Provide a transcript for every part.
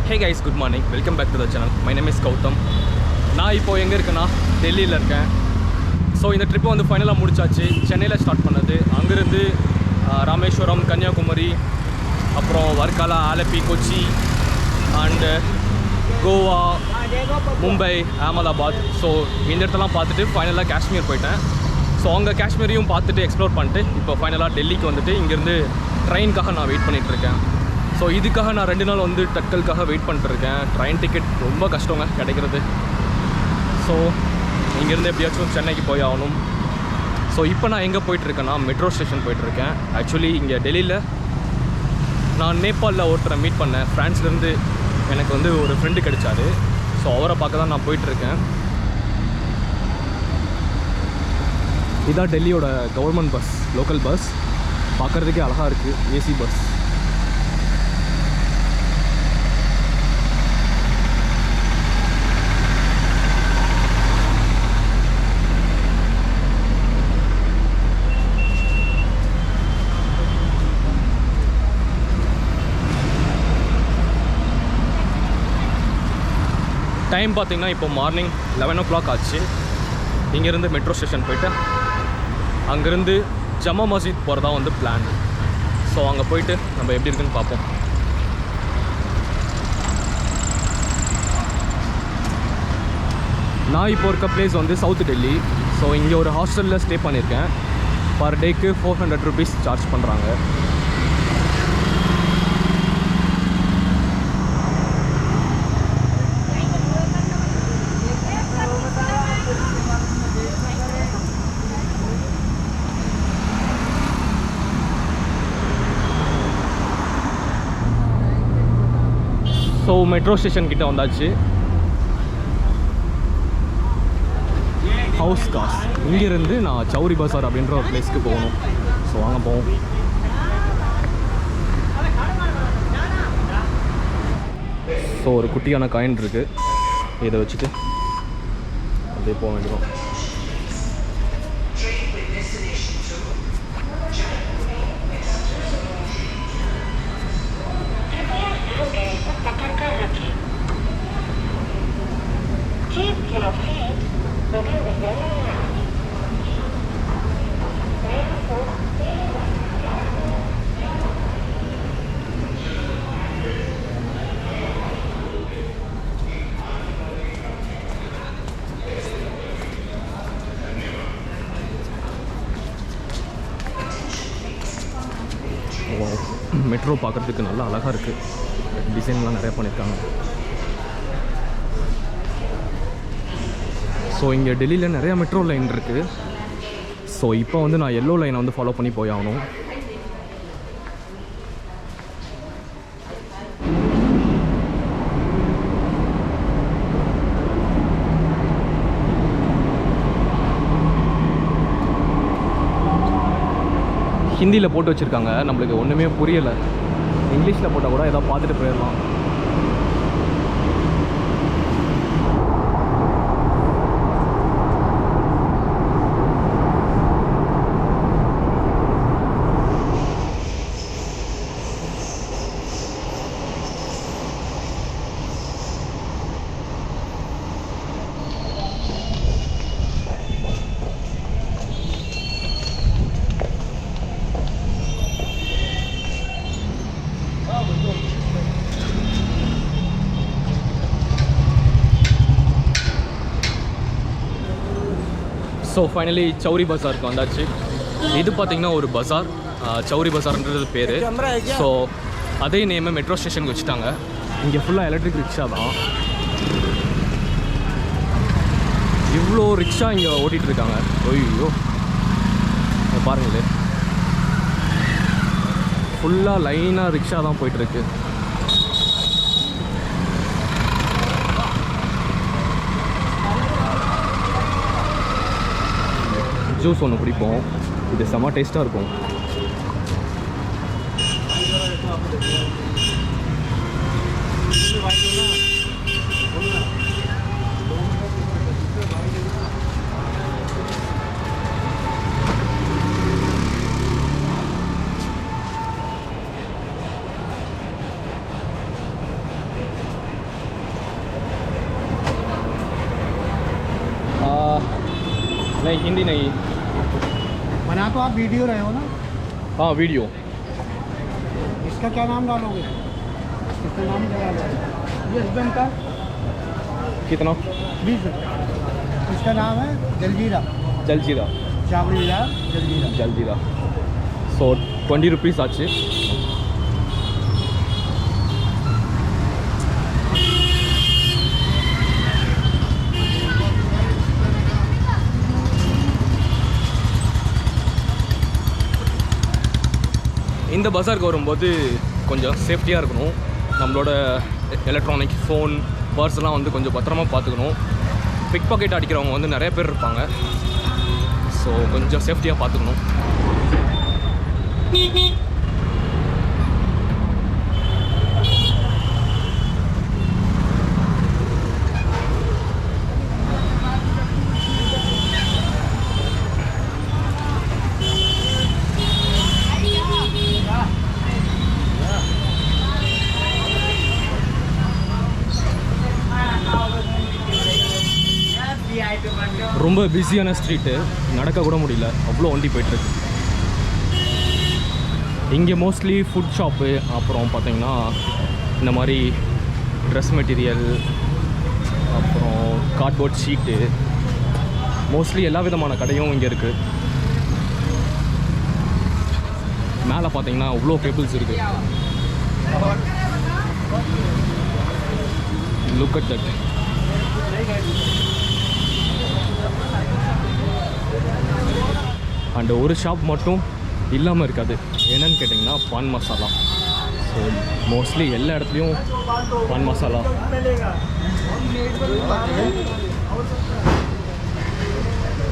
Hey guys, good morning. Welcome back to the channel. My name is Gautam. நான் இப்போ எங்க இருக்கேன்னா டெல்லியில இருக்கேன். ஸோ இந்த ட்ரிப்பை வந்து ஃபைனலாக முடிச்சாச்சு. சென்னையில் ஸ்டார்ட் பண்ணது. அங்கேருந்து ராமேஸ்வரம், கன்னியாகுமரி, அப்புறம் வர்க்காலா, ஆலப்பி, கொச்சி அண்டு கோவா, மும்பை, அகமதாபாத். ஸோ இந்த இடத்தெல்லாம் பார்த்துட்டு ஃபைனலாக காஷ்மீர் போயிட்டேன். ஸோ அங்கே காஷ்மீரையும் பார்த்துட்டு எக்ஸ்ப்ளோர் பண்ணிட்டு இப்போ ஃபைனலாக டெல்லிக்கு வந்துட்டு இங்கேருந்து ட்ரெயினுக்காக நான் வெயிட் பண்ணிகிட்ருக்கேன். ஸோ இதுக்காக நான் 2 நாள் வந்து தட்கலுக்காக வெயிட் பண்ணிட்டுருக்கேன். ட்ரெயின் டிக்கெட் ரொம்ப கஷ்டங்க கிடைக்கிறது. ஸோ இங்கேருந்து எப்படியாச்சும் சென்னைக்கு போய் ஆகணும். ஸோ இப்போ நான் எங்கே போயிட்டுருக்கேன்னா மெட்ரோ ஸ்டேஷன் போயிட்டுருக்கேன். ஆக்சுவலி இங்கே டெல்லியில் நான் நேபாளில் ஒருத்தரை மீட் பண்ணேன். ஃப்ரான்ஸ்லேருந்து எனக்கு வந்து ஒரு ஃப்ரெண்டு கிடைச்சாரு. ஸோ அவரை பார்க்க தான் நான் போயிட்டுருக்கேன். இதான் டெல்லியோட கவர்மெண்ட் பஸ், லோக்கல் பஸ். பார்க்குறதுக்கே அழகாக இருக்குது, ஏசி பஸ். டைம் பார்த்திங்கன்னா இப்போ மார்னிங் 11 o'clock ஆச்சு. இங்கேருந்து மெட்ரோ ஸ்டேஷன் போய்ட்டு அங்கேருந்து ஜமா மஸ்ஜித் போகிறதா வந்து பிளான். ஸோ அங்கே போயிட்டு நம்ம எப்படி இருக்குன்னு பார்ப்போம். நான் இப்போ இருக்க பிளேஸ் வந்து சவுத் டெல்லி. ஸோ இங்கே ஒரு ஹாஸ்டலில் ஸ்டே பண்ணியிருக்கேன். பர் டேக்கு 400 rupees சார்ஜ் பண்ணுறாங்க. ஸோ மெட்ரோ ஸ்டேஷன் கிட்டே வந்தாச்சு. ஹவுஸ் காஸ் இங்கேருந்து நான் சௌரி பசார் அப்படின்ற ஒரு பிளேஸ்க்கு போகணும். ஸோ வாங்க போவோம். ஸோ ஒரு குட்டியான காயின் இருக்குது. இதை வச்சுட்டு அப்படியே போக வேண்டியதும். மெட்ரோ பார்க்குறதுக்கு நல்லா அழகாக இருக்குது. டிசைன்லாம் நிறையா பண்ணியிருக்காங்க. ஸோ இங்கே டெல்லியில் நிறையா மெட்ரோ லைன் இருக்குது. ஸோ இப்போ வந்து நான் எல்லோ லைனை வந்து ஃபாலோ பண்ணி போய் ஆகணும். ஹிந்தியில் போட்டு வச்சுருக்காங்க, நம்மளுக்கு ஒன்றுமே புரியலை. இங்கிலீஷில் போட்டால் கூட ஏதோ பார்த்துட்டு போயிடலாம். ஸோ ஃபைனலி சௌரி பசாருக்கு வந்தாச்சு. இது பார்த்திங்கன்னா ஒரு பஸார், சௌரி பஸார்ன்றது பேர். ஸோ அதே நேமை மெட்ரோ ஸ்டேஷனுக்கு வச்சுட்டாங்க. இங்கே ஃபுல்லாக எலக்ட்ரிக் ரிக்ஷா தான். இவ்வளோ ரிக்ஷா இங்கே ஓட்டிகிட்ருக்காங்க. ஐயோ பாருங்களே, ஃபுல்லாக லைனாக ரிக்ஷா தான் போயிட்டுருக்கு. ஜூஸ் ஒன்று குடிப்போம். இது செம்ம டேஸ்ட்டாக இருக்கும். नहीं हिंदी नहीं बना तो आप वीडियो रहे हो ना? हाँ वीडियो इसका क्या नाम डालोगे? इसका नाम क्या डालोगे? ये हस्बैंड का कितना 20 रुपये। इसका नाम है जलजीरा जलजीरा चावड़ी बाजार जलजीरा। जलजीरा ஸோ 20 rupees ஆச்சு. இந்த பஸாருக்கு வரும்போது கொஞ்சம் சேஃப்டியாக இருக்கணும். நம்மளோட எலக்ட்ரானிக் ஃபோன் பர்ஸ்லாம் வந்து கொஞ்சம் பத்திரமா பார்த்துக்கணும். பிக் பாக்கெட் அடிக்கிறவங்க வந்து நிறைய பேர் இருப்பாங்க. ஸோ கொஞ்சம் சேஃப்டியாக பார்த்துக்கணும். ரொம்ப பிஸியான ஸ்ட்ரீட்டு, நடக்க கூட முடியல, அவ்வளோ வண்டி போயிட்டுருக்கு. இங்கே மோஸ்ட்லி ஃபுட் ஷாப்பு, அப்புறம் பார்த்திங்கன்னா இந்த மாதிரி ட்ரெஸ் மெட்டீரியல், அப்புறம் கார்ட்போர்ட் ஷீட்டு, மோஸ்ட்லி எல்லா விதமான கடையும் இங்கே இருக்குது. மேலே பார்த்தீங்கன்னா அவ்வளோ கேபிள்ஸ் இருக்குது. Look at that. அண்ட் ஒரு ஷாப் மட்டும் இல்லாமல் இருக்காது. என்னன்னு கேட்டிங்கன்னா பான் மசாலா. ஸோ மோஸ்ட்லி எல்லா இடத்துலையும் பான் மசாலா.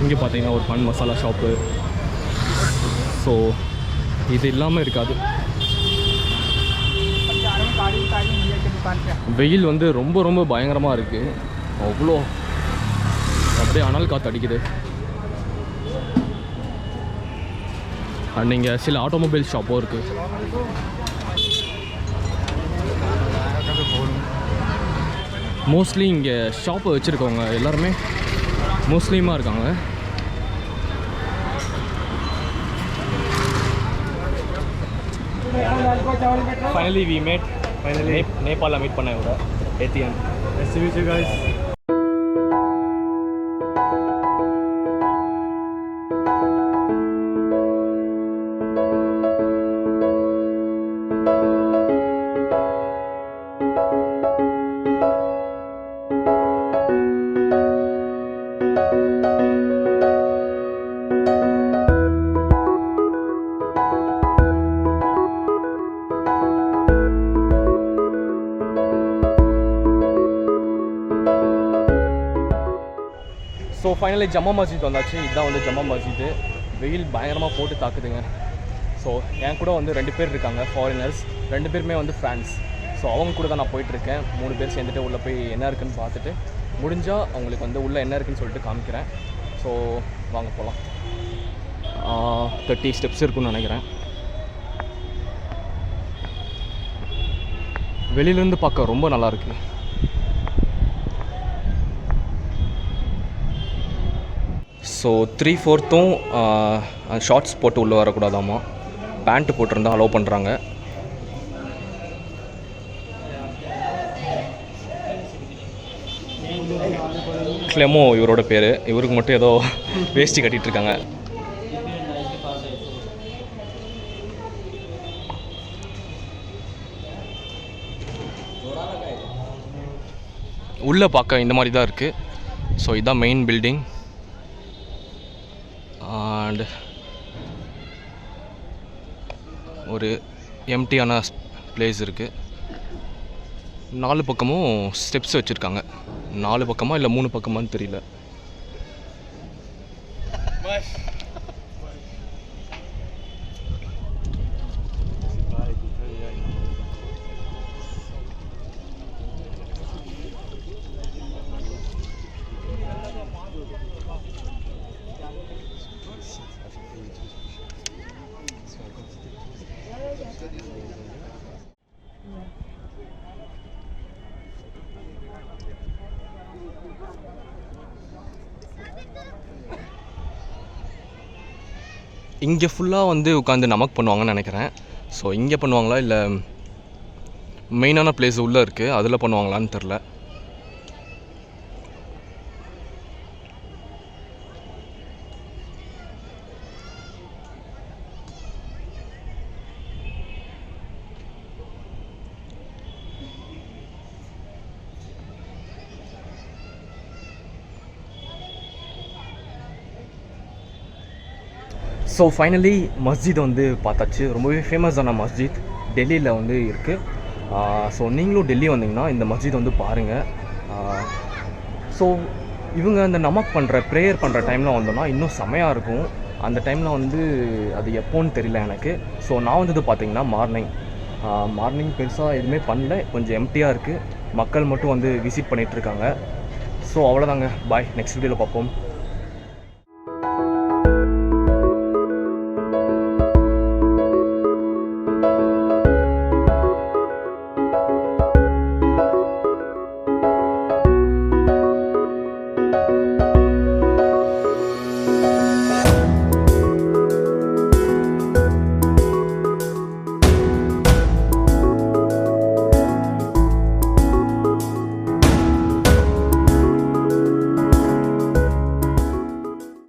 இங்கே பார்த்தீங்கன்னா ஒரு பான் மசாலா ஷாப்பு. ஸோ இது இல்லாமல் இருக்காது. வெயில் வந்து ரொம்ப ரொம்ப பயங்கரமாக இருக்குது. அவ்வளோ அப்படியே அனல் காற்று அடிக்குது. அண்ட் இங்கே சில ஆட்டோமொபைல் ஷாப்பும் இருக்குது. மோஸ்ட்லி இங்கே ஷாப்பை வச்சுருக்கவங்க எல்லாருமே முஸ்லீமாக இருக்காங்க. ஃபைனலி வி மேட் நேபாளில் மீட் பண்ண விட ஏடிஎம். ஸோ ஃபைனலி ஜம்மா மஸ்ஜித் வந்தாச்சு. இதுதான் வந்து ஜம்மா மஸ்ஜித்து. வெயில் பயங்கரமாக போட்டு தாக்குதுங்க. ஸோ என் கூட வந்து 2 பேர் இருக்காங்க, ஃபாரினர்ஸ். 2 பேருமே வந்து ஃப்ரான்ஸ். ஸோ அவங்க கூட தான் நான் போயிட்டுருக்கேன். 3 பேர் சேர்ந்துட்டு உள்ளே போய் என்ன இருக்குதுன்னு பார்த்துட்டு முடிஞ்சால் அவங்களுக்கு வந்து உள்ளே என்ன இருக்குதுன்னு சொல்லிட்டு காமிக்கிறேன். ஸோ வாங்க போகலாம். 30 ஸ்டெப்ஸ் இருக்குன்னு நினைக்கிறேன். வெளியிலேருந்து பார்க்க ரொம்ப நல்லாயிருக்கு. ஸோ 3/4 ஷார்ட்ஸ் போட்டு உள்ளே வரக்கூடாதாம்மா. பேண்ட்டு போட்டிருந்தா அலோவ் பண்ணுறாங்க. கிளெமோ இவரோட பேர். இவருக்கு மட்டும் ஏதோ வேஷ்டி கட்டிகிட்ருக்காங்க. உள்ளே பார்க்க இந்த மாதிரி தான் இருக்குது. ஸோ இதுதான் மெயின் பில்டிங். அண்ட் ஒரு எம்டியான பிளேஸ் இருக்குது. 4 பக்கமும் ஸ்டெப்ஸ் வச்சுருக்காங்க. 4 பக்கமா இல்லை 3 பக்கமான்னு தெரியல. இங்கே ஃபுல்லாக வந்து உட்காந்து நமக்கு பண்ணுவாங்கன்னு நினைக்கிறேன். ஸோ இங்கே பண்ணுவாங்களா இல்லை மெயினான பிளேஸ் உள்ளே இருக்குது அதில் பண்ணுவாங்களான்னு தெரில. ஸோ ஃபைனலி மஸ்ஜித் வந்து பார்த்தாச்சு. ரொம்பவே ஃபேமஸான மஸ்ஜித் டெல்லியில் வந்து இருக்குது. ஸோ நீங்களும் டெல்லி வந்தீங்கன்னா இந்த மஸ்ஜித் வந்து பாருங்கள். ஸோ இவங்க அந்த நமக் பண்ணுற ப்ரேயர் பண்ணுற டைமில் வந்தோன்னா இன்னும் செமையாக இருக்கும். அந்த டைமில் வந்து அது எப்போன்னு தெரியல எனக்கு. ஸோ நான் வந்தது பார்த்திங்கன்னா மார்னிங் பெருசாக எதுவுமே பண்ணல, கொஞ்சம் எம்டியாக இருக்குது. மக்கள் மட்டும் வந்து விசிட் பண்ணிகிட்ருக்காங்க. ஸோ அவ்வளோதாங்க, பாய், நெக்ஸ்ட் வீடியோவில் பார்ப்போம்.